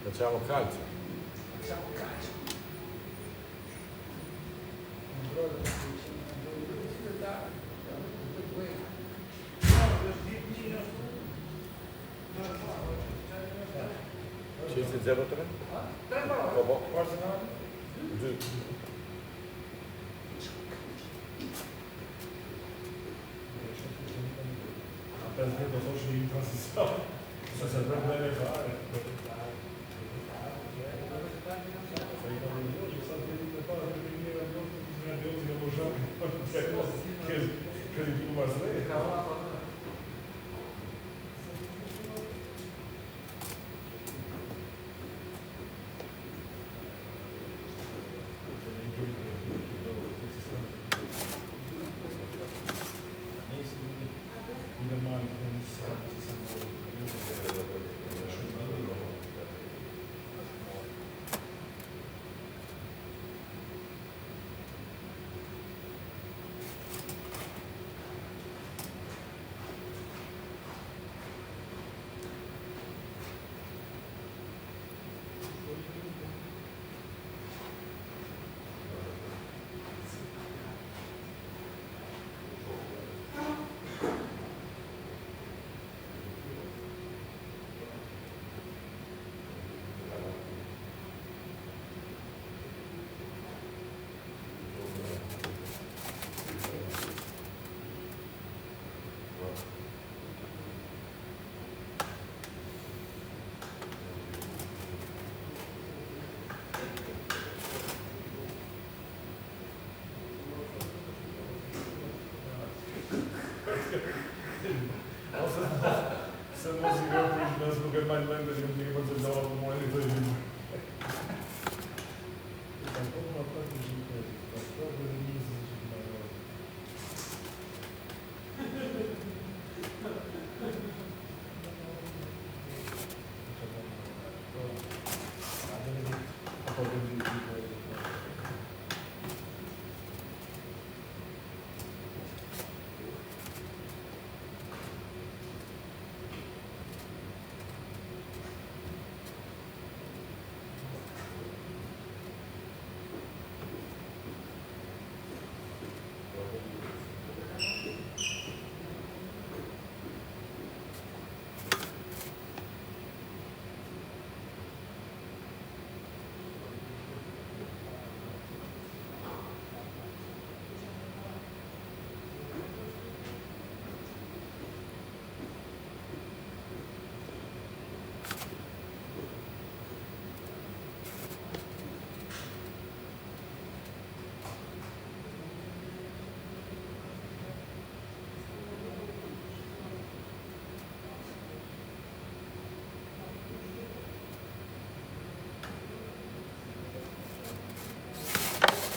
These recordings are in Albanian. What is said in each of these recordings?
Facciamo calcio. C'è 0-3? Kobo. Giù. Perché dopo c'è in transizione, se sempre bene fare. Se mos I vjen për nuk e mbaj mend që më kemi të zgjava për mua të jemi.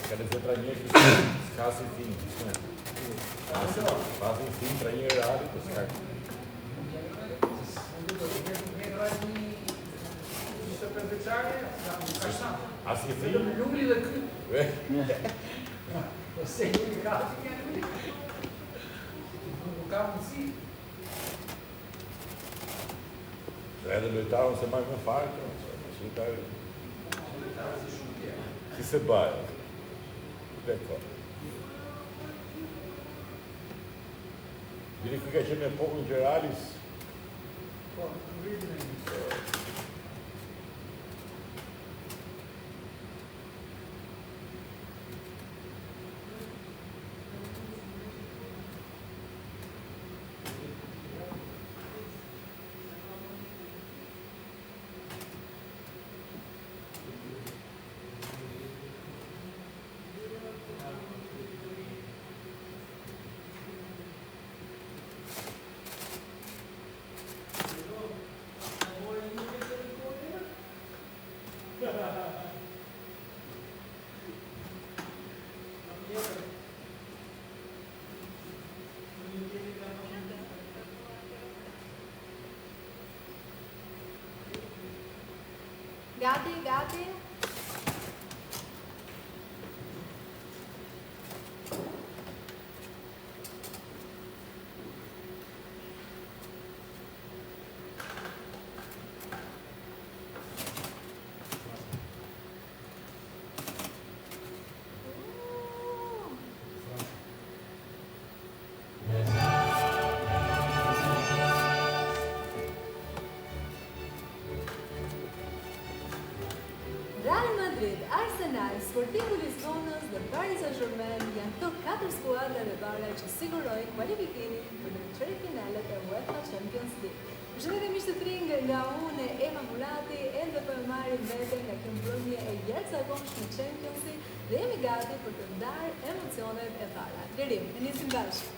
Quer dizer, para mim aqui, caso fim, né? Fazem fim para ir horário para os caras. Assim é fim? Você no carro no carro em si. É do militar, você mais não faz, então. Que você vai? D'accord. Verificazione poco generalis. Gati, gati. Real Madrid, Arsenal, Sportingu Lisbonës dhe Paris Saint-Germain janë këto 4 skuadra dhe bara që sigurojnë kualifikimin për në çertifinalet e UEFA Champions League. Përshëndetje miq të trinj, nga unë Ema Mulati, ende po e marrim veten nga kjo mbrëmje e jashtëzakonshme Champions League dhe jemi gati për të ndarë emocionet e para. Lirim, e nisim bashkë.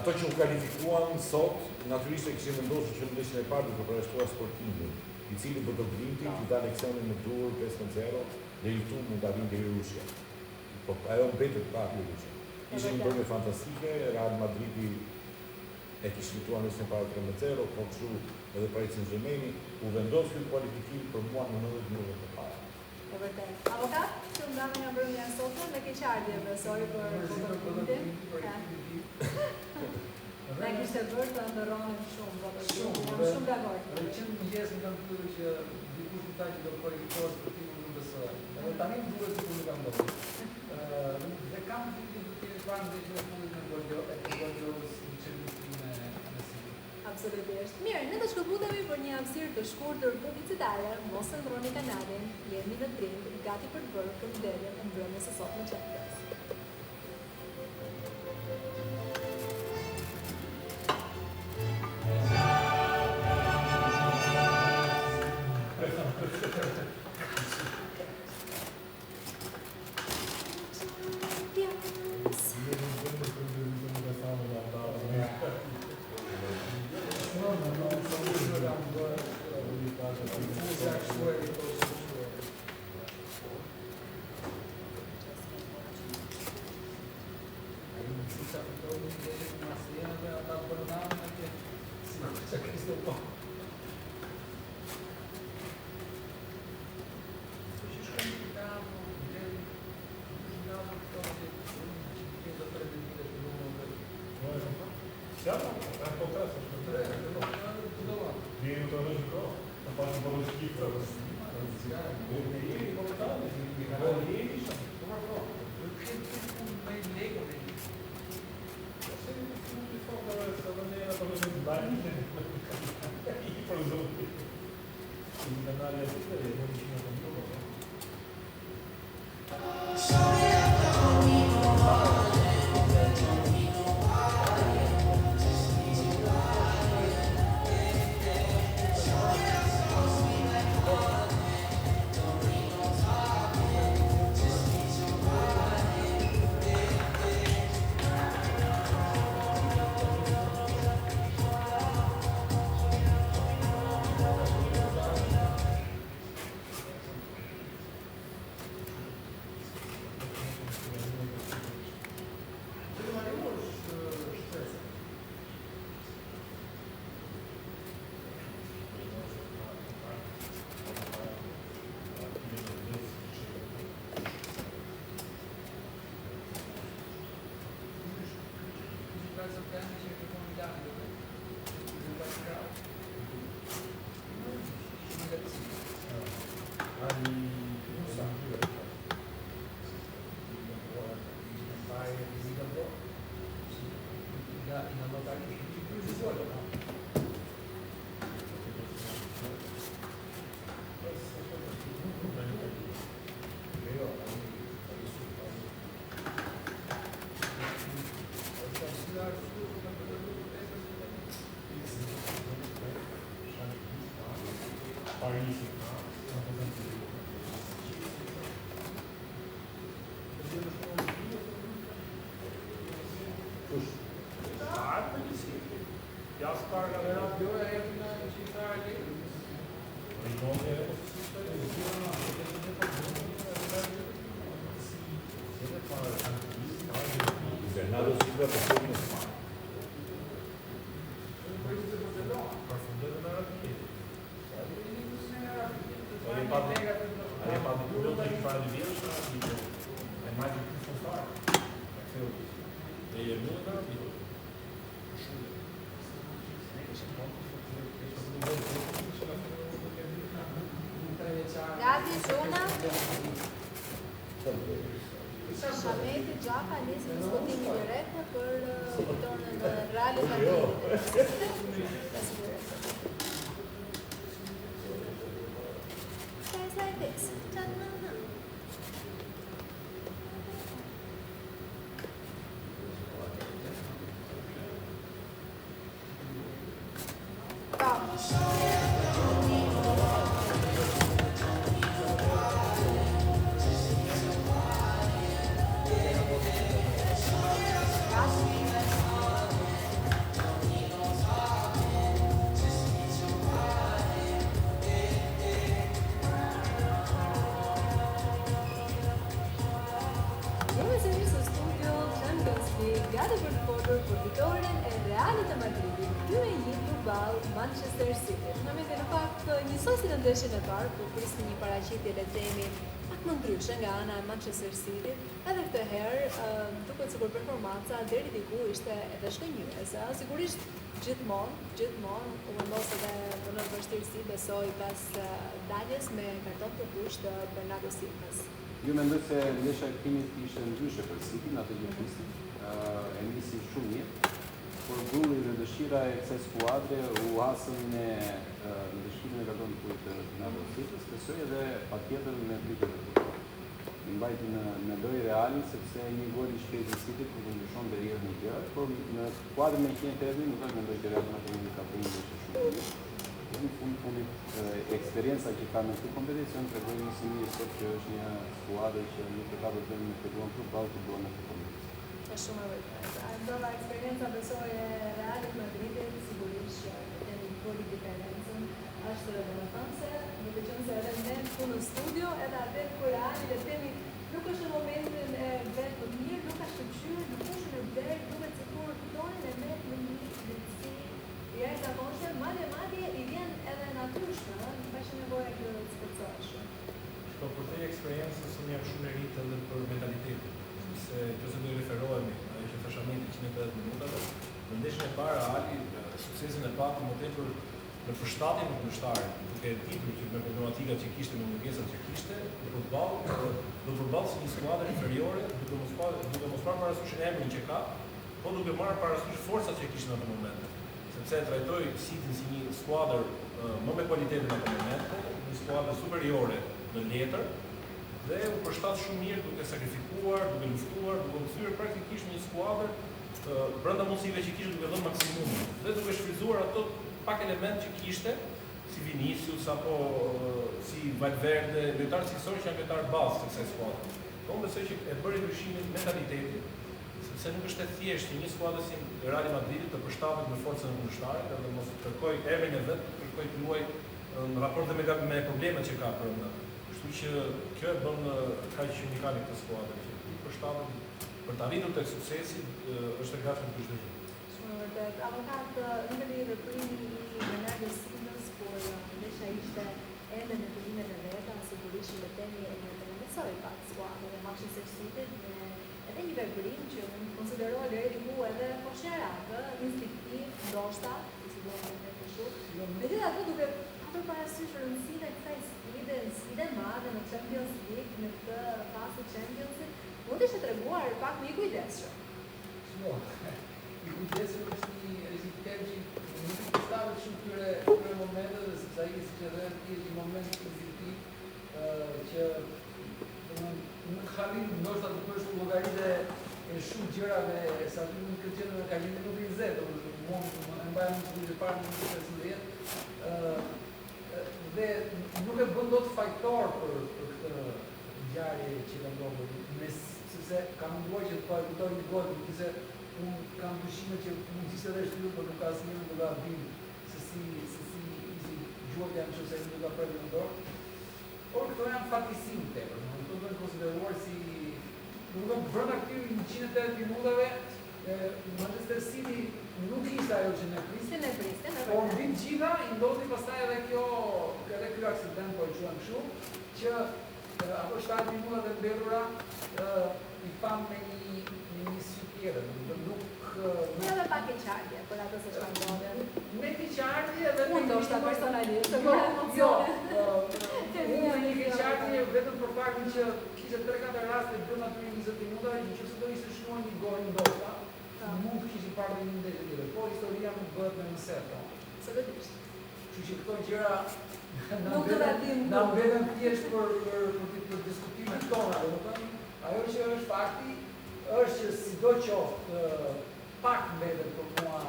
Ato që u kualifikuan sot, natyrisht e kishin vendosur që në ndeshjen e parë do të përjashtuar Sportingin, i cili do të vinte të dalë leksionin në Durrës 5-0 dhe i tu mund ta vinte deri Rusia. Po ajo mbetet pa Rusia. Ishte një bërje fantastike, Real Madridi e kishte fituar në ndeshjen e parë 3-0, po kështu edhe Paris Saint-Germain u vendos ky kualifikim për mua në 90 minuta të para. E vërtet. Avokat, që ndame nga mbrëmja e sotme, me keqardhje besoj për votimin. Ne kishte bërë të ndërronin shumë, jam shumë dakord. Edhe që në mëngjes më kanë thënë që dikush më tha që do kualifikohet për timin nuk besoj. Edhe tani më duhet sikur nuk ka ndodhur. Dhe kam frikë të kemi parë ndeshjen e fundit me Guardiolës në çelësinë me City. Absolutisht. Mirë, ne do shkëputemi për një hapësirë të shkurtër publicitare, mos e ndroni kanalin, jemi në Tring, gati për të bërë këmbëderjen e mbrëmjes së sotme Champions. Siamo? È un po' presto. Vieni un torneo di cosa? Ha fatto un po' di schifo. Ieri come tal? Ieri come no? Perché tu vai in Lego vedi? Se non ti fa questa maniera proprio di bagno. Io per esempio. Il canale a tutte le 12 minuti. Bernardo Silva passou no Spar. Ele Gati Zona, Shameti Gjaka nisi në spotimin direkt për fitonën në Realit Madridit. Guys like this. Ta-na-na. Vamos. Gati për të folur për fitoren e Realit të Madridit 2-1 përballë Manchester City. Në fakt njësoj si në ndeshjen e parë, por prisni një paraqitje le të themi pak më ndryshe nga ana e Manchester City, edhe këtë herë duket sikur performanca deri diku ishte edhe shkënjyese. Sigurisht gjithmonë u vendos edhe në vështirësi besoj pas daljes me karton të kuq të Bernardo Silvas. Ju mendoj se ndeshja e timit ishte ndryshe për City në atë gjë prisni. E nisi shumë mirë, por brulli dhe dëshira e kësaj skuadre u hasën në dëshirën e karton të kuq të Bernardo Silvas, besoj edhe patjetër me dritë të futbollit. I mbajti në lojë Realin sepse një gol i shpejtë i City kur ndryshon derivë në gjë, por në skuadrën me qenë tërë nuk është mendoj që Real Madrid ka bërë një ndeshje shumë mirë. Në fundit eksperienca që ka në këtë kompeticion tregoi një si mirë sot që është një skuadër që nuk e ka vetëm në futboll futboll të duan në futboll. Është shumë e vërtetë. Ndonjë eksperienca besoj e Realit Madridit sigurisht që një poli diferencën është domethënse, duke qenë se edhe ne këtu në studio edhe atë kur Reali le të themi nuk është në momentin e vet të mirë, nuk ka shkëlqyer, nuk është në derë, duket sikur fitonin e merr në një drejtësi jashtëzakonshme, madje i vjen edhe natyrshme, nuk ka nevojë të sforcohesh. Po për te eksperiencës unë jam shumë e rritë edhe për mentalitetin. Se nëse do i referohemi, ajo që thasha mirë 180 minutave, në ndeshjen e parë Ali suksesin e pati më tepër në përshtatjen e kundërshtarit, duke ditur që me problematikat që kishte, me mungesat që kishte, do përballë si një skuadër inferiore, duke mos marrë parasysh emrin që ka, po duke marrë parasysh forcat që kishte në atë moment. Sepse e trajtoi Cityn si një skuadër më me kualitet në atë moment, një skuadër superiore në letër, dhe u përshtat shumë mirë duke sakrifikuar, duke luftuar, duke kthyer praktikisht një skuadër brenda mundësive që kishte duke dhënë maksimumin dhe duke shfrytzuar ato pak element që kishte, si Vinicius apo si Valverde, lojtarë cilësorë që janë lojtarë bazë të kësaj skuadre. Unë besoj që e bëri ndryshimin mentalitetit, sepse nuk është e thjeshtë që një skuadër si Reali Madridit të përshtatet me forcën e kundërshtarit dhe mos kërkoj emrin e vet, kërkoj të luajë në raport me problemet që ka brenda. Kështu që kjo e bën kaq unikale këtë skuadër që përshtatet për të arritur tek suksesi është e gatshme për çdo gjë. Shumë vërtet. Avokat, në lidhje primi i Bernardo Silvas, por ndeshja ishte ende në fillimet e veta, sigurisht le të themi e mësoi pak skuadrën e Manchester City edhe një veprim që unë konsideroj deri diku edhe fosherak, instinktiv, ndoshta, si do të them kështu. Megjithatë duke patur parasysh rëndësinë e kësaj sfide madhe në Champions League, në këtë fazë Champions League, mund të ishte treguar pak më i kujdesshëm. Jo, i kujdesshëm është një term që nuk i stavet shumë këtyre momente dhe sepse ai siç e dhe është një moment pozitiv që nuk halim ndoshta të bësh llogaritë e shumë gjërave sa ti mund të gjendë në kalimin nuk i zetë, mund të mbajmë në të parë në 15 dhe nuk e bën dot fajtor për këtë ngjarje që ka ndodhur, sepse kam munduar që të paraqitoj një gol, sepse unë kam dyshime që mundësisht edhe shtyr, por nuk ka asnjë do ta dim se si gjuhëja nëse nuk do ta prejë në dorë. Por këto janë fatkesim tepër, do të bëhen konsideruar si brenda këtyre 180 minutave Manchester City nuk ishte ajo që ne prisnim, por mbi të gjitha i ndodhi pastaj edhe ky aksident, po e quajmë kështu, që apo 7 minuta të mbetura i pam me një sy tjetër, nuk edhe pak e qartje për ato se çfarë ndodhi. Me keqardhje dhe ndoshta personalisht, por emocione. Unë me një keqardhje vetëm për faktin që kishte 3-4 raste brenda atyre 20 minutave, nëse do ishte shkruar një gol ndoshta, mund të kishin parë një ndeshje tjetër, por historia nuk bëhet me mëseto. Absolutisht. Kështu që këto gjëra Nuk do ta dim. na mbeten thjesht për diskutimet tona, domethënë ajo që është fakti është që sidoqoftë pak mbetet për mua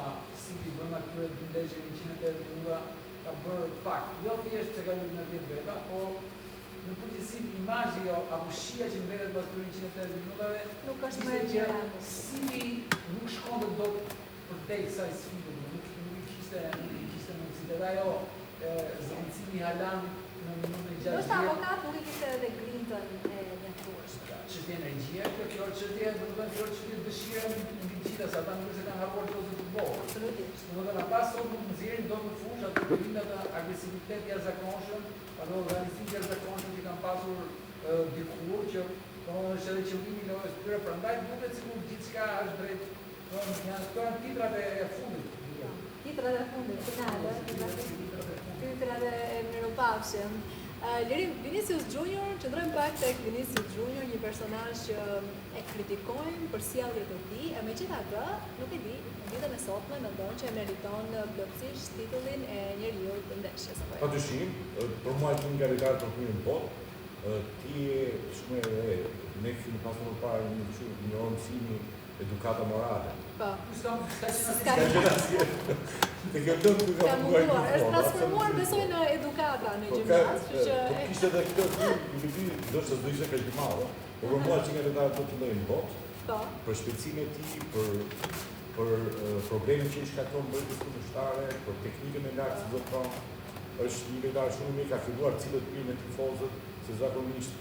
City brenda këtyre dy ndeshjeve 180 minuta ka bërë fakt. Jo thjesht se ka luajtur në 10 veta, por në përgjithësi imazhi apo shija që mbetet pas këtyre 180 minutave Nuk është më e ishte gjera. që City nuk shkonte dot përtej kësaj sfide, nuk kishte mundësi dhe ajo zëvendësimi Haaland në minutën e 60. Do të avokat nuk i kishte edhe grintën e mjaftueshme. Çështje energjie, kjo çështje dëshira mbi gjitha sa ata nuk se kanë haruar çdo futboll. Absolutisht. Domethënë ata sot nuk nxjerrin dot në fushë atë përvindat e agresivitetit jashtëzakonshëm, ato organizimi jashtëzakonshëm që kanë pasur dikur që domethënë është edhe qëllimi i lojës tyre, prandaj duket sikur gjithçka është drejt. Janë këto janë titrat e fundit. Titrat e fundit, finale. Titrat e mirupafshëm. Lirim, Vinicius Junior, qëndrojmë pak tek Vinicius Junior, një personazh që e kritikojnë për sjelljet e tij, e megjithatë, nuk e di, në ditën e sotme mendon që e meriton plotësisht titullin e njeriu të ndeshjes apo jo. Padyshim, për mua është një nga lojtarët më të mirë në botë. Ti je shumë e re, ne kemi pasur përpara një mësimi edukata morale. Po. S'ka Të këndon të Ka munduar, është transformuar besoj në edukata në gjimnaz, kështu që po kishte edhe këto livi, ndoshta do ishte kaq i madh, por për mua që nga lojtarët më të mëdhenj në botë, po. për shpejtësinë e tij, për problemin që i shkakton brenda kundërshtare, për teknikën e lartë që do të thonë, është një lojtar shumë i mirë, ka filluar cilët mirë me tifozët, se zakonisht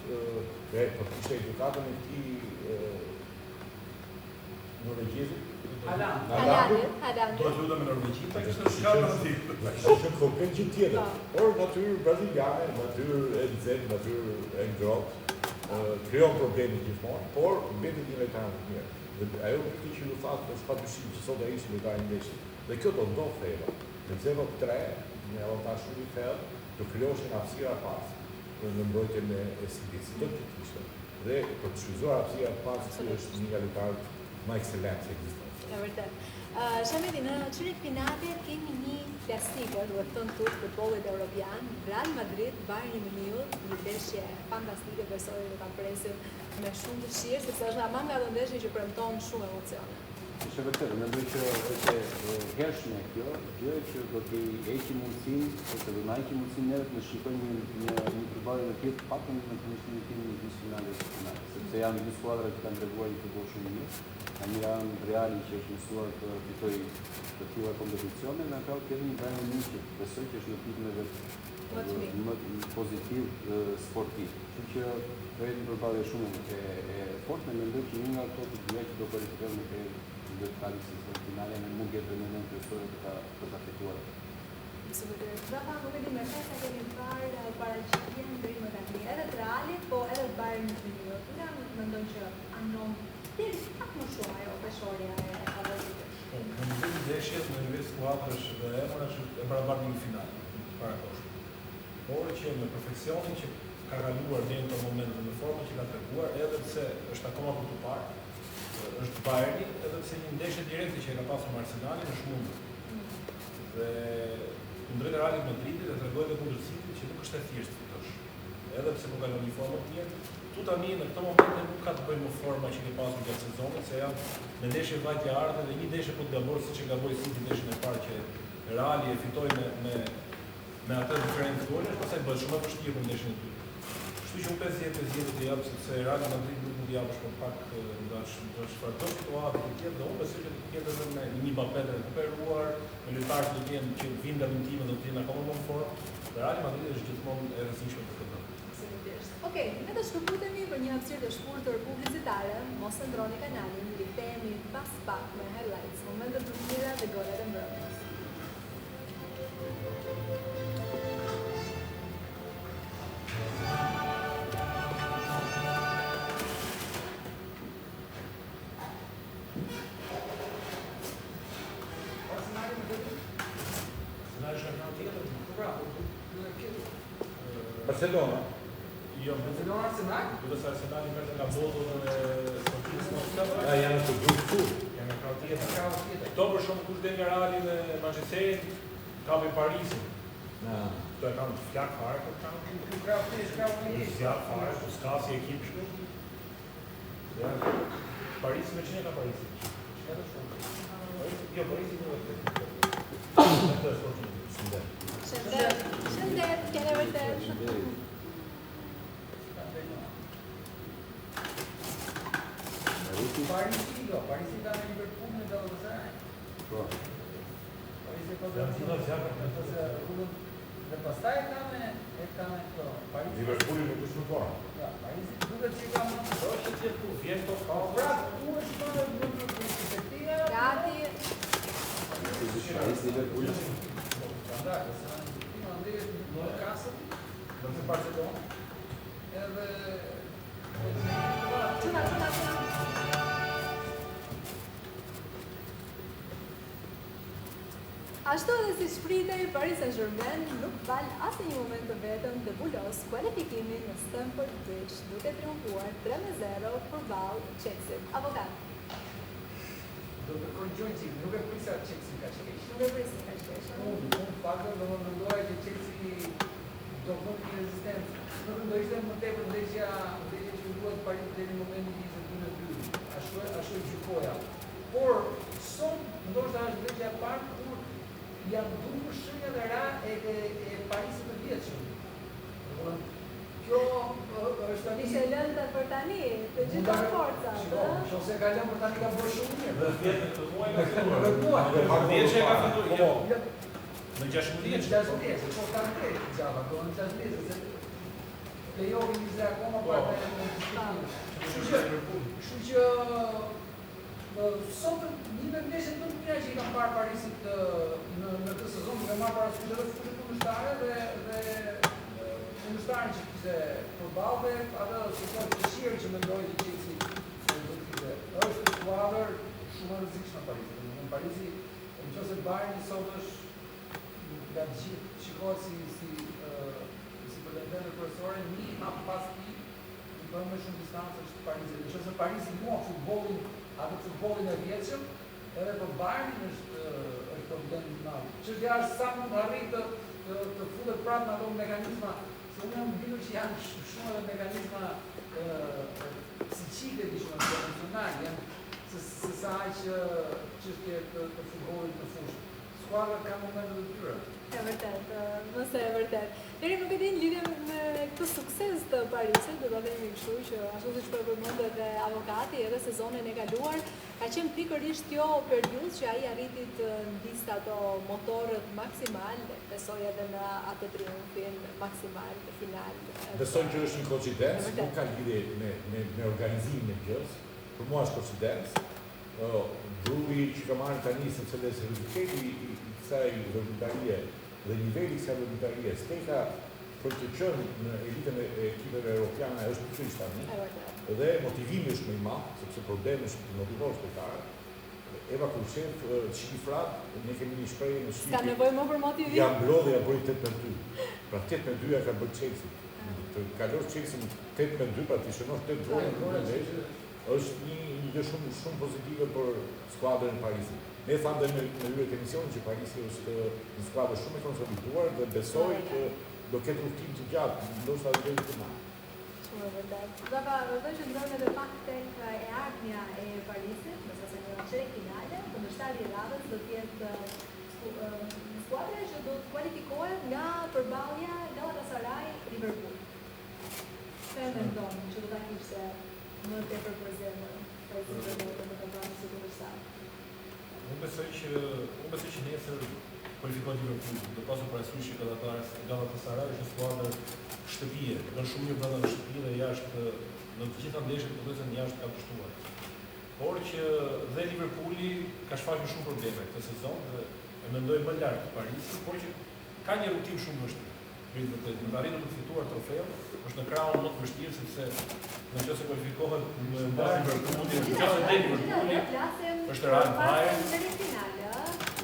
për kishte edukatën e tij norvegjezit. Haaland. Haaland. Do të lutem me Norvegjin, ta kishte shkallë në tip. La kishte komplet gjë tjetër. Por natyrë braziliane, natyrë e nxehtë, natyrë e ngrohtë, krijon probleme gjithmonë, por mbetet një lojtar më i mirë. Dhe ajo që ju thatë është padyshim që sot ai ishte lojtar i ndeshjes. Dhe kjo do ndodhë theva. Në 0-3, një avantash shumë i thellë, do krijoheshin hapësira pas në mbrojtjen e City-s. Do të kishte. Dhe për të shfryzuar hapësira pas, ky është një nga lojtarët më ekselent që ekziston. E vërtet. Shameti, në çirek finale kemi një klasiko, duhet thënë të futbollit evropian, Real Madrid, Bayern Munich, një ndeshje fantastike, besoj do ta presim me shumë dëshirë, sepse është ama nga ato ndeshje që premton shumë emocione. Është vërtet, mendoj që është e hershme kjo gjë që do të heqë mundësinë, ose do na heqë mundësinë neve të në shikojmë një përballje të tillë patëm me komisionin tim në finale të finale, sepse janë dy skuadra që kanë treguar një futboll shumë mirë. Në një anë Reali që është mësuar të fitojë të tilla kompeticione, në anëtarë tjetër një Bayern Munich që besoj që është në pikën e vet më pozitiv sportiv. Kështu që është një përballje shumë e fortë, mendoj që një nga ato të dyja që do kualifikojnë në do të kalojë në finale në mund të jetë në kryesore për ta fituar. Absolutisht. Rafa, nuk e di me sa kemi parë paraqitjen deri më tani, edhe të Realit, po edhe të Bayern Munich. Unë mendoj që anon pak më shumë ajo peshorja e favoritit. Në nivel ndeshjes, në nivel skuadrësh dhe emrash e barabartë në finale, para koshtë. Por që me perfeksionin që ka kaluar deri në këtë moment dhe me formën që ka treguar, edhe pse është akoma për të parë, është Bayerni, edhe pse një ndeshje direkte që e ka pasur me Arsenalin është mundur. Dhe kundrejt Realit Madridit dhe tregoi edhe kundër City që nuk është e thjeshtë fitosh. Edhe pse po kalon një formë të mirë, tani në këtë moment nuk ka të bëjë më forma që ke pasur gjatë sezonit, se janë në ndeshje vajtje ardhe dhe një ndeshje po të gaboj siç e gaboi City ndeshjen e parë që Reali e fitoi me atë diferencë golesh, pastaj bëhet shumë e vështirë për ndeshjen e dytë. Kështu që unë 50-50 të jap sepse Reali Madrid nuk mund të japësh për pak ndash çfarë do situatë të tjetër, dhe unë besoj që të ketë edhe me një Mbappé të recuperuar, me lojtarë që do të jenë që vinë nga time do të jenë akoma më fortë. Reali Madrid është gjithmonë e rrezikshme për këtë. Okej, ne do shkëputemi për një hapësirë të shkurtër publicitare, mos e ndroni kanalin, rikthehemi pas pak me highlights, momentet të mira dhe golet e mbrëmjes. Barcelona? Jo, Barcelona Arsenal? duke se Arsenali merrte nga Bodo dhe Sporting Moskva. Janë të grupë tur. Janë nga krau tjetër. Ka tjetër. Këto për shumë kush del nga Reali dhe Manchesterin, kapi Parisin. Këto e kanë flak fare këtë kanë. Ky krau tjetër. Zjat fare, po s'ka si ekip kështu. Parisi me çfarë ka Parisi? Edhe shumë. Jo, Parisi nuk e ka. Këtë është Sporting. Shëndet, shëndet, kene vërtet. Parisi ka në Liverpool në Galatasaray. Po. Parisi ka Janë gjitha zjarë. Dhe pastaj ka me këto. Parisi. Liverpooli nuk është më parë. Ja, Parisi duket që ka më Do të jetë ku vjen to ka. pra, ku është në perspektiva? Gati, Paris Liverpool. Standard, se në ndërjet në kasën, Do të Barcelona. edhe quna. Ashtu edhe si shpritej, Paris Saint-Germain nuk val asnjë moment të vetëm të bulos kualifikimin në Stamford Bridge, duke triumfuar 3-0 përballë Chelsea. Avokat, do të korrigjoj çik, nuk e prisa Chelsea ka çekish. nuk e presim kaq keq. Unë faktë do të mendoja që Chelsea do bëj rezistencë. Nuk do ishte më tepër ndeshja që duhet Paris deri në momentin që ishte 2-2. Ashtu gjykoja. Por sot ndoshta është ndeshja e parë kur janë dukur shenjat e ra e Parisit të vjetshëm. Kjo është tani Ishte lëndë për tani, të gjitha forcat, Nëse ka lënë për tani ka bërë shumë mirë. Dhe vjen këtë muaj ka filluar. Këtë muaj. Vjen ka filluar. Jo, Ja, në 16 në 16, po ka të gjava, do në 16, se lejohi njëzë akoma pa të Kështu që sot një ndeshje të mira që i kam parë Parisit në këtë sezon, duke marrë parasysh edhe fushën kundërshtare dhe kundërshtaren që kishte përballë dhe atë sezon të shirë që mendoj që Chelsea do të kishte. Është skuadër shumë e rrezikshme Parisi. Në Parisi, nëse Bayern sot është nga gjithë shikohet si pretendent kryesore, një hap pas tij i bën më shumë distancë është Parisi. Nëse Parisi mua futbollin e vjetshëm, edhe për Bayernin është problem i madh. Çështja është sa mund arrit të futet prapë në ato mekanizma, se unë jam bindur që janë shumë edhe mekanizma psiqike dishme emocional, janë se sa aq çështje të futbollit në fushë. Skuadrat kanë momente të tyre. E vërtet, nëse e vërtet. Deri nuk e di në lidhje me këtë sukses të Parisit, do ta themi kështu që ashtu siç po përmendë edhe avokati, edhe sezonin e kaluar ka qenë pikërisht kjo periudhë që ai arriti të ndiste ato motorët maksimal, besoj edhe në atë triumfin maksimal të final. Besoj që është një koincidencë, nuk ka lidhje me organizimin e gjës. Për mua është koincidencë. Grupi që ka marrë tani sepse dhe rezultati i kësaj vëllëtarie dhe niveli i kësaj vëllëtarie steka për të qenë në elitën e ekipeve europiane është pikërisht tani. Dhe motivimi është më i madh, sepse problemi është të motivosh spejtarët. Eva Kulçev, shifrat, ne kemi një shprehje në shqip. Ka nevojë më për motivim? Ja mblodhi ja bëri 8-2. Pra 8-2 ka bërë Chelsea. Të kalosh Chelsea 8-2, pra të shënosh 8 gole, është një ide shumë pozitive për skuadrën e Parisit. Ne thamë dhe në hyrje të emisionit që Parisi është një skuadër shumë e konsoliduar dhe besoj që do ketë rrugtim të gjatë, ndoshta edhe deri të madh. Shumë e vërtet. Do të qëndrojmë edhe pak tek e ardhmja e Parisit, nëse se në çerek finale, kundërshtarja e radhës do të jetë skuadra që do të kualifikohet nga përballja Galatasaray Liverpool. Çfarë mendon që do ta kishte më tepër për zemër për të qenë në kampionatin e kundërshtar? Unë besoj që nesër kualifikohet Liverpool. Do pasur parasysh që Galatasaray është një skuadër shtëpie, do shumë mirë brenda në shtëpi dhe jashtë në të gjitha ndeshjet pothuajse jashtë ka kushtuar. Por që dhe Liverpooli ka shfaqur shumë probleme këtë sezon dhe e mendoj më lart Parisi, por që ka një rrutim shumë vështirë. Vërtet, në arritur të fituar trofeun, është në krahun më të vështirë sepse nëse kualifikohet në bazë Liverpoolit, nëse dhe Liverpooli është rënë Bayern. Në finale,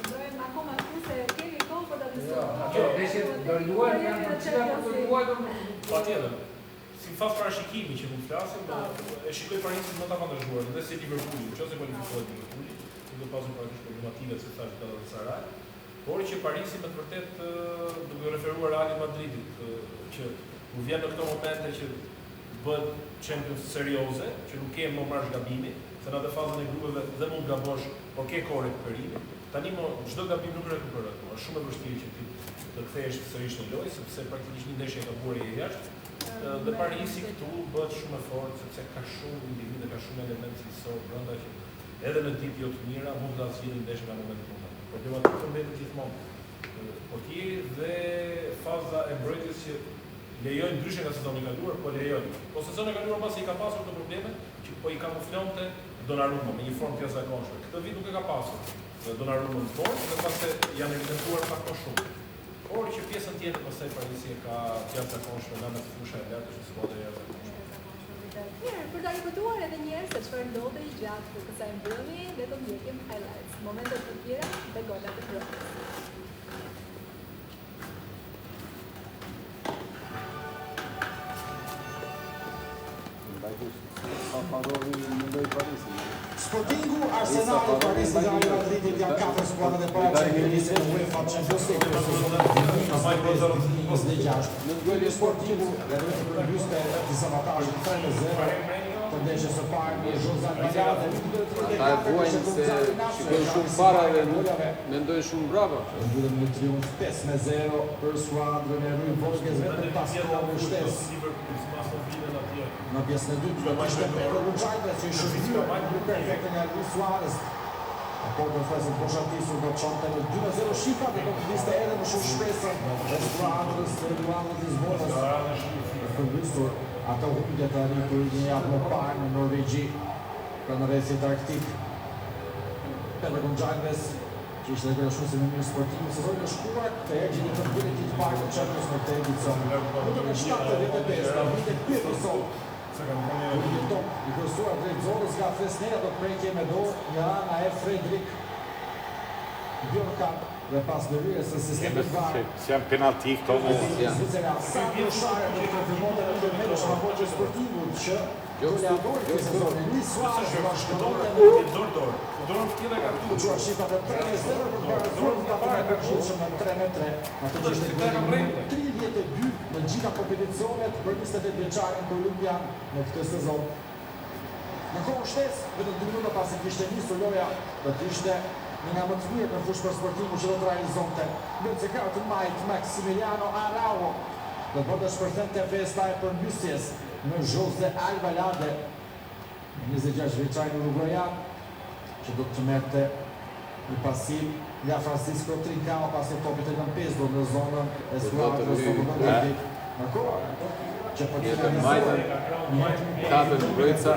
ndojmë akoma këtu se kemi kohë për ta diskutuar. Ato ndeshjet do luajnë janë të cilat do luajnë. Patjetër. si fazë parashikimi që mund të flasim, e shikoj Parisin më të avantazhuar dhe si Liverpooli, nëse kualifikohet Liverpooli, do pasur praktikisht problemative se thash ka Sarai, por që Parisi me të vërtet duke referuar Real Madridit që u vjen në këto momente që bëhet Champions serioze, që nuk ke më marrësh gabimi, se në atë fazën e grupeve dhe mund gabosh, por ke kohë recuperimi. Tani çdo gabim nuk rekuperohet, është shumë e vështirë që ti të kthehesh sërish në lojë, sepse praktikisht një ndeshje ka buar jashtë. Dhe Parisi këtu bëhet shumë e fortë sepse ka shumë individë, ka shumë elementë cilësor brenda që edhe në ditë jo të mira mund ta zgjidhin ndeshjen në momentin e fundit. Problematika përmbetet gjithmonë. Portieri dhe faza e mbrojtjes që lejojnë ndryshe nga sezoni i kaluar, po lejojnë. Po sezoni i kaluar pasi i ka pasur këto probleme që po i kamuflonte Donnarumma me një formë të jashtëzakonshme. Këtë vit nuk e ka pasur Donnarumma në formë dhe pastaj janë evidentuar pak më shumë. Por që pjesën tjetër pastaj Parisi e ka jashtëzakonshme nga me fusha e lartë që skuadra e jashtëzakonshme. Mirë, për ta ripëtuar edhe një herë se çfarë ndodhej gjatë kësaj mbrëmje, le të ndjekim highlights, momentet të tjera dhe golat e mbrëmjes. Sportingu, Arsenali, Paris dhe Real Madridit janë 4 skuadrat e para çempioniste në UEFA Champions League për sezonin 2025-2026. Sportingu gatuan të përmbyste disa avantazhe 3-0 të ndeshjes së parë me Jose Alvarado. Ata e vuajnë se shikojnë shumë para dhe mendojnë shumë brava. Mbyllen me triumf 5-0 për skuadrën e Rui Borges vetëm pas kohë shtesë. Në pjesën e dytë, do të ishte Pedro Gonçalves që i shërbyer në perfekte nga Luis Suarez. Po të thesën poshatisur do të çonte në 2-0 shifra dhe do të viste edhe më shumë shpresën e skuadrës së Real Lisbonës. Përmbysur ato humbje të arritur një javë më parë në Norvegji për në rrethit arktik. Pedro Gonçalves që ishte dhe shumë si me mirë sportivi sezonin e shkuar, të ergjë një këmbërit të parë të Champions në këtë edicion. Në 7-95, në vitet Peterson, i kërësuar drejt zonës nga Fresneda do të prejkje me dorë nga ana e Fredrik Bjorkan dhe pas në rrës së sistemit varë. Që janë penalti këto Sa të share në konfirmonte në ndërmendësh në Borgjë Sportivut që goleador këtë sezoni, Luis Suarez bashkëdorte në Dorën tjetër ka këtu. Quar shifrat e 3-0 për barazuar nga para e përgjithshëm në 3-3. Atë që ishte golli 32 në gjitha kompeticionet për 28 vjeçarin kolumbian në këtë sezon. Në kohë shtesë, vetëm 2 minuta pasi kishte nisur loja, do të ishte një nga më të mirë në fushë për Sportingu që do të realizonte. Lëndësekar të majtë Maximiliano Araujo do të bëtë shpërthente festa e përmbysjes në Jose Alvarado, 26 vjeçarin uruguayan, që do të merte një pasim nga Francisco Trincao pas e topit e Lampezdo në zonën e skuadrës së Madridit. Në kohë që për të realizuar Kapën mbrojtësa.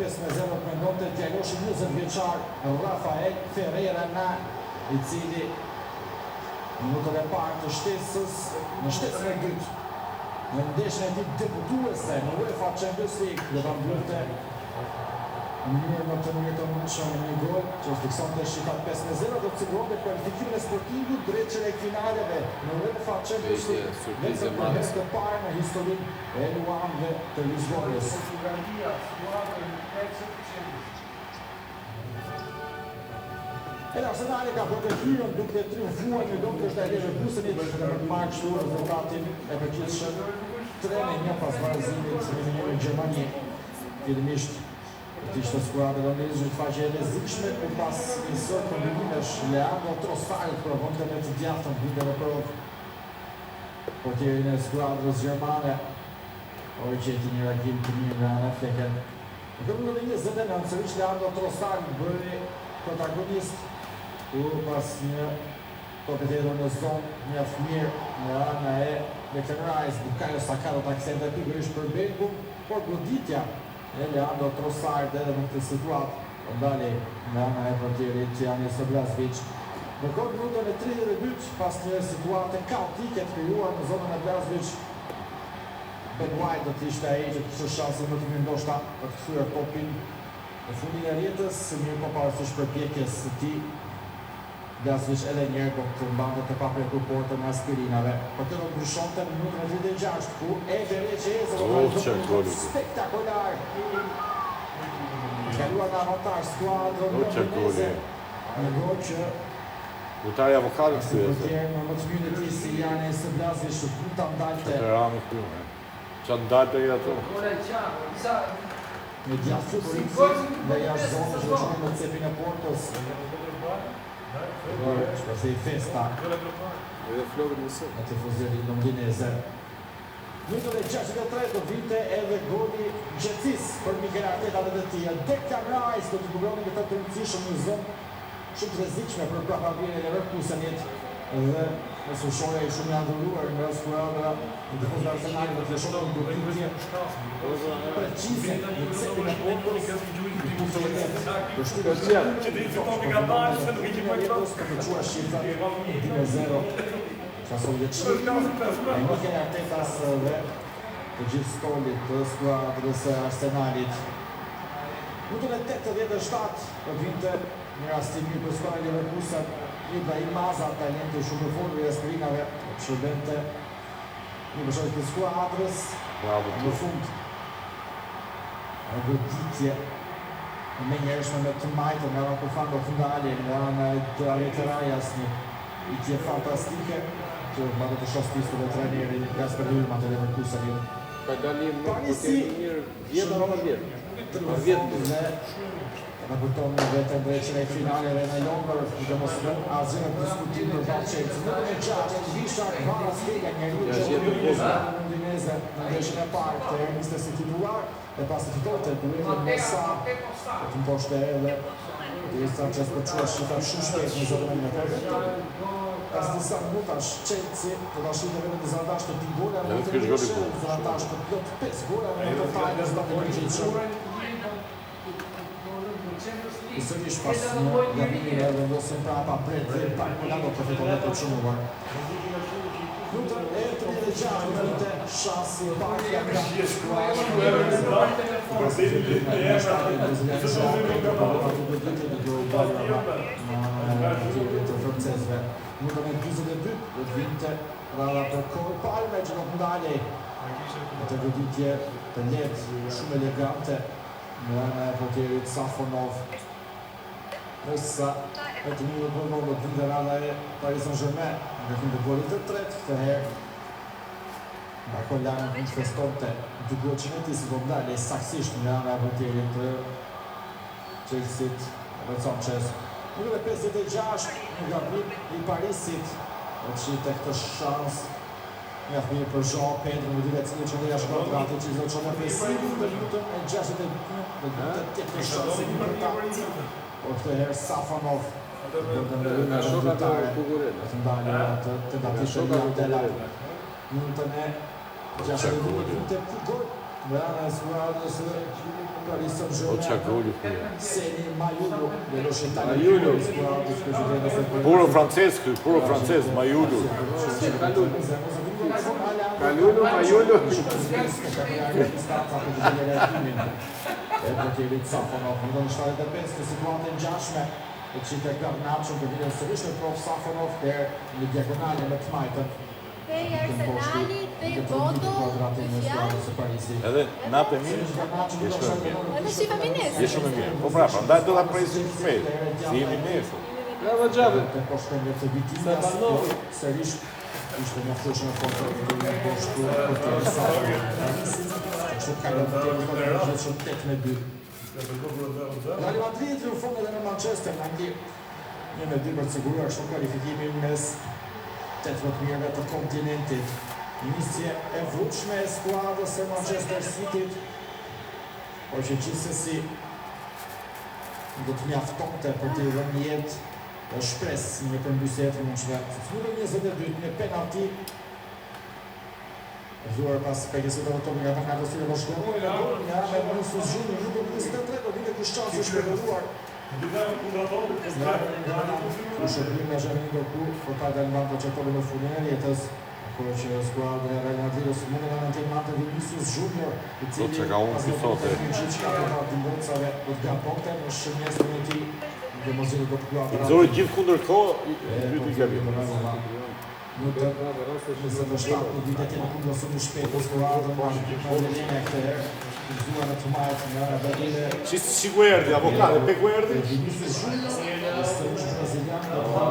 5-0 mendonte djaloshi 20 vjeçar Rafael Ferreira na, i cili në minutën e parë të shtesës, në shtesën e dytë, në ndeshjen e ditë debutuese në UEFA Champions League, do ta mbyllte në mënyrë më të mirë të mundshme me një gol që fiksonte shifrat 5-0 do të siguronte kualifikimin e Sportingut drejt çerekfinaleve në UEFA Champions League. Surprizë e madhe të parë në historinë e luanëve të Lisbonës. Arsenali ka bërë hyrën duke triumfuar në Londër të Leverkusenit dhe për të marrë kështu rezultatin e përgjithshëm 3-1 pas barazimit në Gjermani. Fillimisht të ishte skuadra londineze në faqe e rrezikshme por pas një sër kombinimesh Leandro Trossard provonte me të djathtën hyrën e provë portierin e skuadrës gjermane. Oj që ti një reagim të mirë nga Ana Flecken. Në minutën e 29 sërish Leandro Trossard bëri protagonist pas një topetero në zonë mjaft mirë nga ana e Declan Rice. Bukayo Saka do ta kthente pikërisht për Belgun, por goditja e Leandro Trossard edhe në këtë situatë ndali nga ana e portierit Janis Blažević. Në minutën e 32 pas një situate kaotike të krijuar në zonën e Blažević, Ben White do të ishte ai që kishte shansin më të mirë ndoshta për të kthyer topin në fundin e rrjetës, mirë po parësisht përpjekjes së tij Blazovic edhe njerë do të mbante të paprekur portën e aspirinave. Por të do ndryshonte në minutën e 36, ku Ebe Reqezë spektakolar. Kaluar në avantash skuadrën londineze. Në gol që Lojtari avokatit si portier më të mirë ti si Janis Blazovic që mund ta ndalte. Të rami këtu. Çfarë ndalte ai ato? Me djathtë futbollisti dhe jashtë zonës që shkon në cepin e portës. Shpesej festa Edhe flokët në së. në tifozërin londineze. Minutën e 63 do vinte edhe goli Gjetsis për Mikel Arteta dhe të tjerë. Declan Rice do të bugronin këtë të rëndësishëm në zonë shumë të rrezikshme për prapavjen e Leverkusenit dhe me Sushoja i shumë i adhuruar nga skuadra e tifozëve Arsenalit dhe të lëshon një goditje precize në cepin e portës. Për shtypjen Që të i fitoni nga dalë, se nuk i që për për të quar shifrat 2-0 qasoj dhe qërë e Mikel Artetas dhe të gjithë stolit të skuadrës e Arsenalit. Minutën e 87 do vinte një rastimir për skuadrën e Leverkusen, Ibrahim Maza, talenti shumë i fortë i aspirinave, shërbente një përshëndetje të skuadrës. Në fund e goditje me njerëshme me të majtë nga Rakofando Fundali, nga ana e Rajas, një itje fantastike që mbate të shospistën dhe trajnerin Gasper Hylma të Leverkusenit. Ka dalim në portier mirë 10-12 vjetë. Dhe raporton në vetën dreqën e finaleve në Londër, dhe mos në asgjë në diskutim për Valqecë. Në të gjatë, Vishak Varasvega, njeri që londineze në dreqën e parë të ermiste si titular, dhe pas të fitote duetin me sa, të mposhte edhe Dirisa që s'po qua shifar shumë shpejt në zotën e të vetë. Pas disa minutash, Chelsea të dashit e vetëm të zandash të 2 gola, në të rrëshë, zandash të plot 5 gola, në të tajnës të të përgjithë shumë. Sërish pas një gabimi dhe vendosin prapa pret dhe pak Milano të fitonet të qëmuar. Minutën e 36 minute shansi Bakja nga skuadra të francezve. Minutën e 22 do të vinte rada për Cole Palmer që do të ndalej të goditje të lehtë shumë elegante nga ana e portierit Safonov. Nësa e të një do të vinte rada e Paris Saint-Germain nga fin të golit të tretë, këtë herë Barcollana festonte duke që në ti si do ndalej saksisht nga ana e portierit të Chelsea-t dhe Sanchez. Minutën e 56 një gabim i Parisit e që të këtë shans nga fëmirë për Jean Pedro në dyre cilë që ndeja shkot rati që i zotë që në pesimin dhe minutën e 61 dhe të tjetë shansin për ta. Por këtë herë Safonov dhe në rrëme dhe dhutare të ndalë të tentatisë e një delat. Minutën e 62 minute për gol dhe anë e skuadrës Paris Saint-Germain. Seni Majulu dhe Roshitani Puro francez, Majulu. Kalulu, Majulu. E portierit Safonov, në 75 të situatë në gjashme, e që të Garnacho të vjen sërish në prof Safonov der në diagonale me të majtën. Tej Arsenali, tej Bodo, të fjalë. Edhe natë mirë. Edhe si familjes. Je shumë mirë. Po prapa, ndaj do ta presim shpejt. Si jemi nesër. Bravo Xhavi. Të poshtojnë të Vitinjas, sërish ishte një fushën e portierit në poshtu portierit Safonov. Kështu ka në të gjithë shumë 8-2. Real Madrid triumfon edhe në Manchester, në anki 1-2 për të siguruar shumë kualifikimin mes 18 mirëve të kontinentit. Nisje e vruçme e skuadrës e Manchester City-t, por që gjithsesi do të mjaftonte për të dhënë jetë dhe shpresë një përmbysje të mundshme. Minutën 22 një penalti zuar pas pegësit të topi nga Bernardo Silva do shkruaj në gol nga me Vinicius Junior, minutën 23 do vinte ky shans i shpërnduar. Ku shërbim nga Xhami Doku, por ka dalë mban të çetovi në fundin e rjetës, por që skuadra e Real Madridit mund të mantenjë Vinicius Junior, i cili ka unë si sot. gjithçka të ndërcave do të gaponte në shënjestën e tij domosdoshmëri do të kuadrat. Nxori gjithë kundër kohë, dy gabim. Në të 27 në vitet e në kundër së në shpetë skuadrën, në linja këtë Zuar në të majtë nga Badile. Si Guerdi, avocado, pe Guerdi. Vinicius Junior, stërësh brazilian.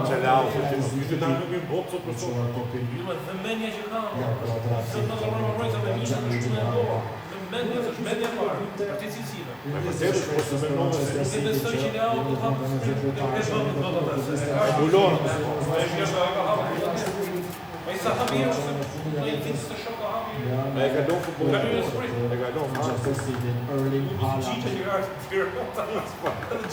Qelau, që ta nuk i botë sot për sot. Dhe menja që ka. Ja, kuadrat. Sot në të rrëmërojtë me mishë në shumë e do. Menja është menja parë, për të cilësive. Si besoj që Leao të hapë Bulon. Mas sa hapë është, në i titë të shokë hapë. E ka do futbol. E ka do. Erling Haaland. Gjithë që ka është të gjithë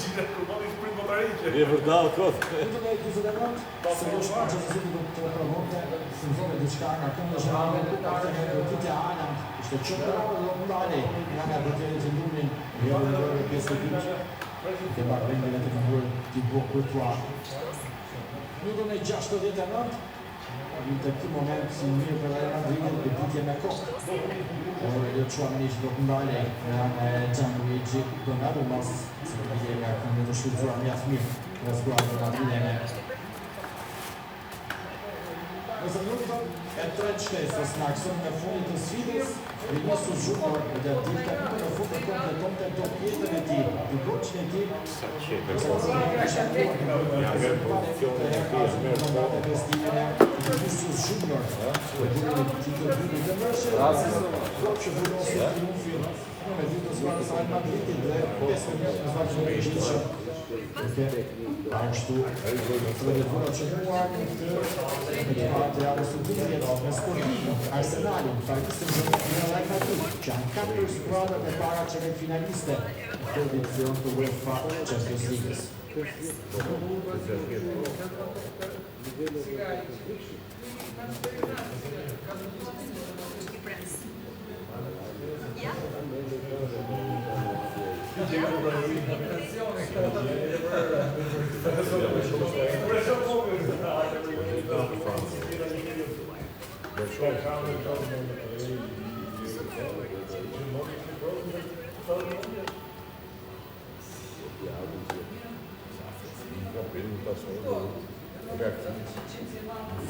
gjithë kërmoni shprit motarejqe. Je vërtet kot. Këtë dhe 29, se është Manchester do të promovte, se nëzove diçka nga këndë zhërave, këtë nga rëtitja Haaland, ishte qëndërave dhe ndale, nga boteri që ndumin, jo dhe dhe pjesë të kyqë, ke marrë vendin e të mëngurë t'i bukë kërtua. Minutën e 69, në të këti moment si mirë për Real Madridin dhe ditje me kokë. Aurelio Tchouameni që do të ndale nga Gianluigi Donnarumma, se të bide nga këndë të shqyrëzuar mjaft mirë në skuadrën madrilene. Nëse minutën e 3 shtesës në aksion me fundit të sfidës, Vinicius Junior dhe dilte në fund të kompletonte do pjesën e tij, i goçën e tij. Ja nga pozicioni e investime Vinicius Junior. Që vullon se triumfi në vitin e Real Madridit dhe 5 minutë në vazhdim ashtu traditura që muar në parte Real Sociedad me Sporting, Arsenalin, Paris Saint-Germain dhe Real Madrid, që janë 4 skuadrat e para finaliste në edicion të UEFA Champions League-s.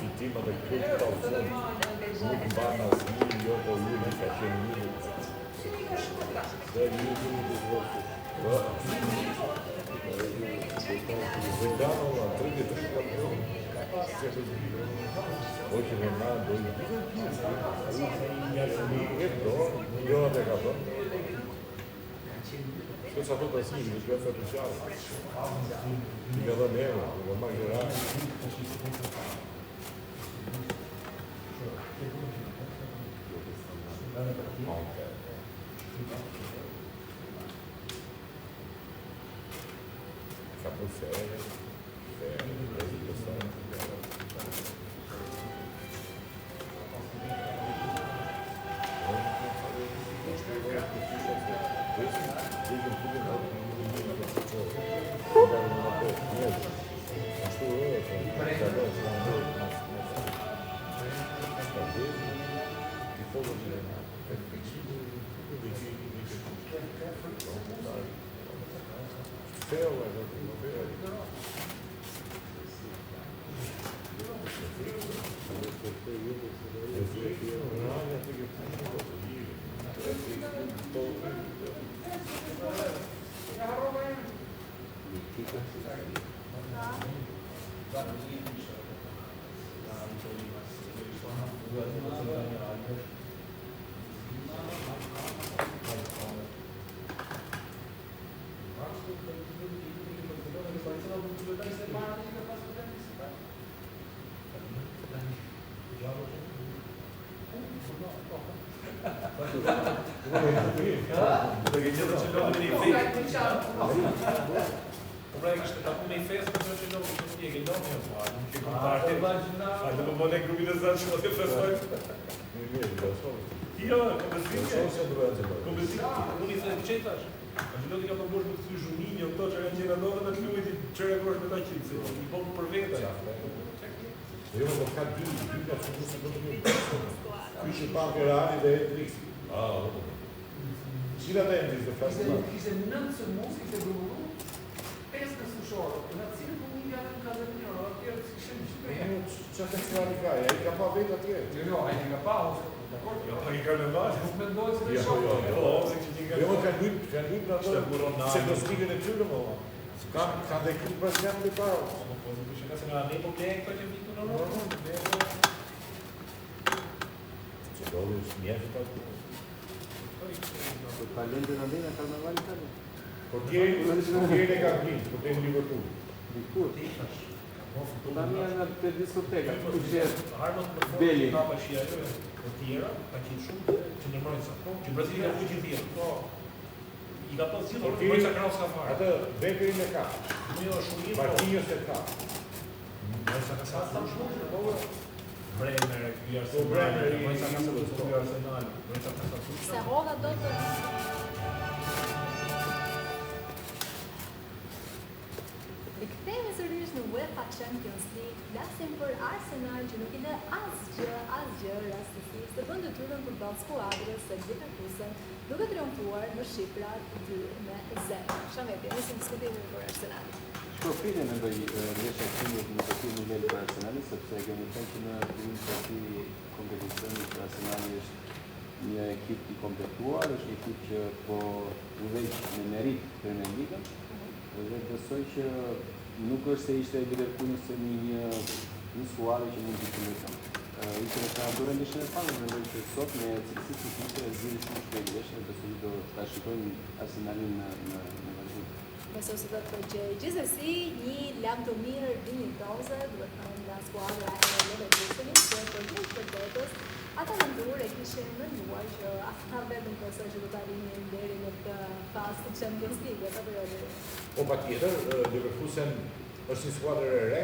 Fitima da clube talvez muito bana assim eu vou ir na caixinha daí Zidane lá 33 campeão hoje Ronaldo eu até acabou eu só estou assim ele vai ser puxado fica lá mesmo vou mais gerar acabou sério, Kishte 9 mos, kishte grumbullu, 5 në sushor. bashkëshorë, në cilën unë janë në kazën njërë, atjerë të këshim Që të cëllari ka, e i ka pa vetë atje. Jo, a i nga pa, dakor? Jo, pa i karneval. Nuk mendoj se Jo, shokë. Jo, kanë hypë në ato çekoslovakën e tyre më. Kanë dhe këtu president të parë. Po të kishë nëse nga ne po kejnë këto që vitu në rrë. Që dole është mjeftë atë. Talente në ndena karnavalit tani. Portieri e ka vinë, portieri në Liverpool. Dikur. Tani janë në të diskoteka, ku që Harmon për Beli. ka pashia e të tjera, ka qenë shumë që ndërmojnë sa. Që Brazili ka fuqin tjerë. I ka pas gjithë, Portieri sa kraus ka farë. Atë Bekerin e ka. Jo, shumë Marquinhos e ka. Sa ka sa shumë, Bremer, ky Arsenal, Bremer, moj sa ka sa ky Arsenal, moj sa ka sa shumë. Se rroga do të... Rikthehemi sërish në UEFA Champions League, flasim për Arsenal që nuk i lë asgjë rastësisht të bën detyrën përballë skuadrës së Leverkusen, duke triumfuar në Shqipërat 2-0. Shameti, nisim diskutimin për Arsenal. Shkofine mendoj ndeshja e timit në këtë nivel për Arsenalin, sepse kemi thënë që në fillim të këtij kompeticioni që Arsenali është një ekip i kompletuar, është një ekip që po udhëheq me merit Premier Ligën. Dhe besoj që nuk është se ishte Liverpool se një skuadër që mund të këndojë. Ishte në trajtorën ndeshjen e parë, mendoj që sot me cilësitë teknike e zgjidhur shumë shpejt ndeshjen, besoj do ta shikojmë Arsenalin në vazhdim. Besoj se do të përgjej. Gjithsesi, një lajm të mirë dinjitoze, duhet të thënë nga skuadra e Leverkusenit, që për vërtetës ata në ndurë e kishin menduar që ata vetëm besoj që do të arrinin deri në këtë fazë të Champions League, apo jo? Po patjetër, Leverkusen është një skuadër e re,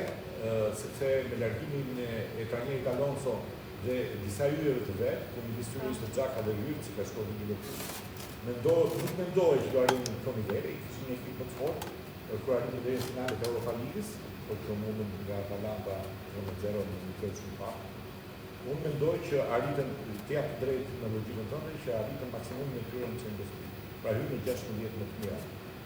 sepse me largimin e trajnerit Alonso dhe disa hyjeve të vet, midis tyre ishte Xhaka dhe Yurt, që ka shkuar në Liverpool. Nuk mendoj që do arrijnë në këtë nivel, ishte një ekip më të fortë, kur arritën deri në finalet e Europa Ligës, por që mundën nga Atalanta 0-0 në një këtë shumë pak. Unë mendoj që arritën të japë drejt në logjikën tënde që arritën maksimumin e tyre në Champions League. Pra hyrën në 16 më të mira.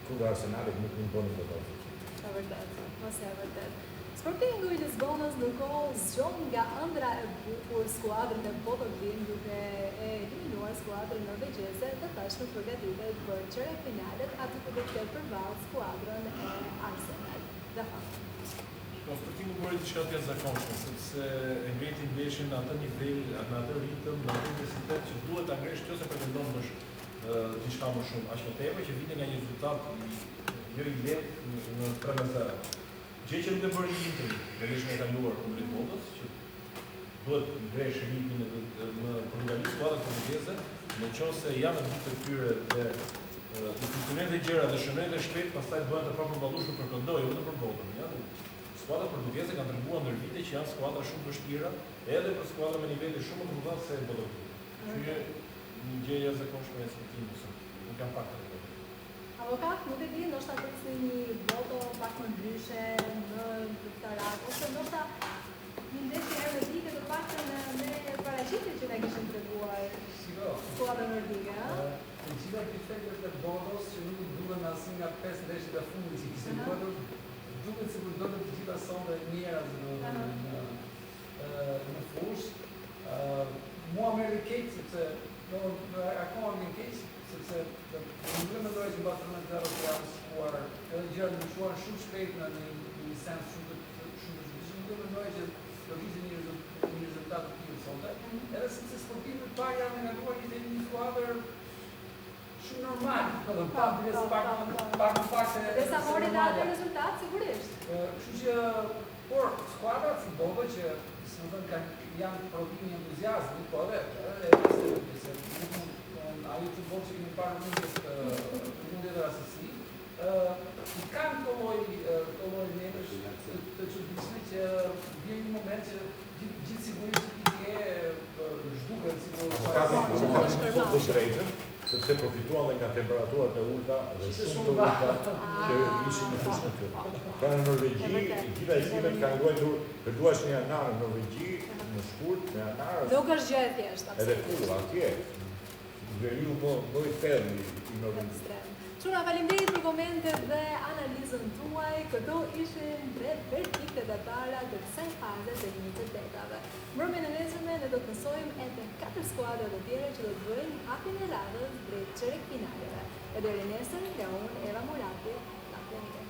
Kundër Arsenalit nuk mund bënin dot. Është vërtet, mos e vërtet. Sportingu i Lisbonës ndërkohë zgjon nga ëndra e bukur skuadrën e Bodoglin duke e eliminuar skuadrën norvegjeze dhe tashmë përgatitet për çeyrefinalet aty ku do të ketë përballë skuadrën e Arsenal. Dhe Sportingu bëri diçka të jashtëzakonshme, sepse e ngriti ndeshjen në atë nivel, në atë ritëm, në atë intensitet që duhet ta ngresh nëse pretendon të diçka më shumë. Aq më tepër që vjen nga një rezultat jo i lehtë në 3-0. Gjë që nuk e bëri Interi në ndeshjen e kaluar kundër Botës, që duhet ngresh ritmin në përngjallë skuadrën portugeze, nëse janë në ditë të tyre dhe i funksionojnë dhe gjëra dhe shënojnë dhe shpejt, pastaj bëhen të papërballueshme për këndoj, jo vetëm për botën. Skuadra portugeze kanë treguar ndër vite që janë skuadra shumë vështira, edhe për skuadra me nivele shumë të mëdha se Bodoglin. Që një gjë e jashtëzakonshme e Sportingut. Nuk kanë pak të rëndë. Avokat, nuk e di, ndoshta prisni një voto pak më ndryshe në këtarat, ose ndoshta një ndeshje hermetike të paktën me paraqitjet që na kishin treguar skuadra nordike, ha? Në gjitha kriterit e Bodos që nuk duhen asnjë nga 5 ndeshjet e fundit që kishin bërë, duket sikur do të gjitha sonde mira në fushë. Mua më keq sepse akoma më keq sepse nuk më mendoj që Barcelona do të raskuar edhe gjëra të ndryshuar shumë shpejt në një sens shumë të mendoj që do kishte një rezultat të tillë sonte. Edhe sepse Sportingu i parë janë ndërtuar një skuadër shumë normal, pak se dhe sa mori dhe atë rezultat, sigurisht. Kështu që, por, skuadrat si Bodo që, së më thënë, janë prodhimi entuziazmi, po edhe, ajo futboll që kemi parë mundje dhe rastësi, i kanë të lloj menësh të çuditshme që vjen një moment që gjithë sigurisht i zhduket sikur sepse profituan dhe nga temperaturat e ulta dhe shumë të ulta që ishin në fushën këtu. Pra në Norvegji, gjitha ekipet kanë luajtur për duash një anar në Norvegji, në shkurt, në anar. Nuk është gjë e thjeshtë, edhe këtu, atje. Veriu më i thellë i Norvegjisë. Çuna, faleminderit për komentet dhe analizën tuaj. Këto ishin 3 verdiktet e para të kësaj faze të 28-ave. Mbrëmjen e nesërme ne do të mësojmë edhe 4 skuadra të tjera që do të bëjnë hapjen e radhës drejt çerekfinaleve. E deri nesër, nga unë Eva Murati, natën e mirë.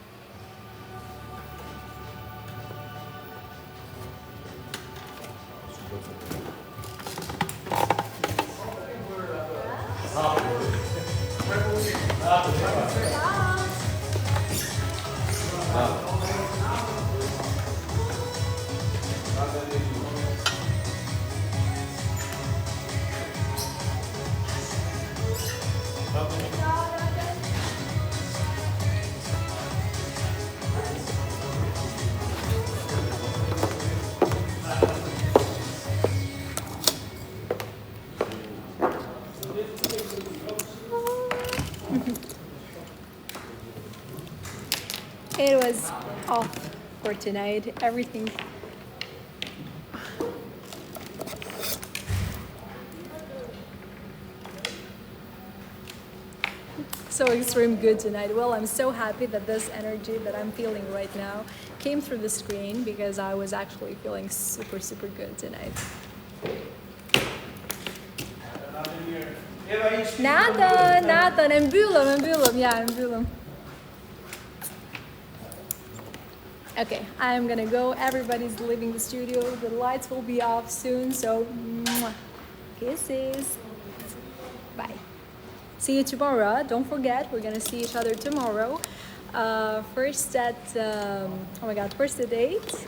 It was off for tonight. Everything. So extreme good tonight. Well, I'm so happy that this energy that I'm feeling right now came through the screen because I was actually feeling super, super good tonight. Nathan, e mbyllëm, ja, e mbyllëm. Okay, I'm gonna go. Everybody's leaving the studio. The lights will be off soon, so kisses. Bye. See you tomorrow. Don't forget, we're gonna see each other tomorrow. First at, first at 8,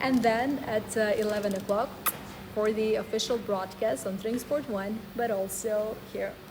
and then at 11 o'clock for the official broadcast on Drink Sport 1, but also here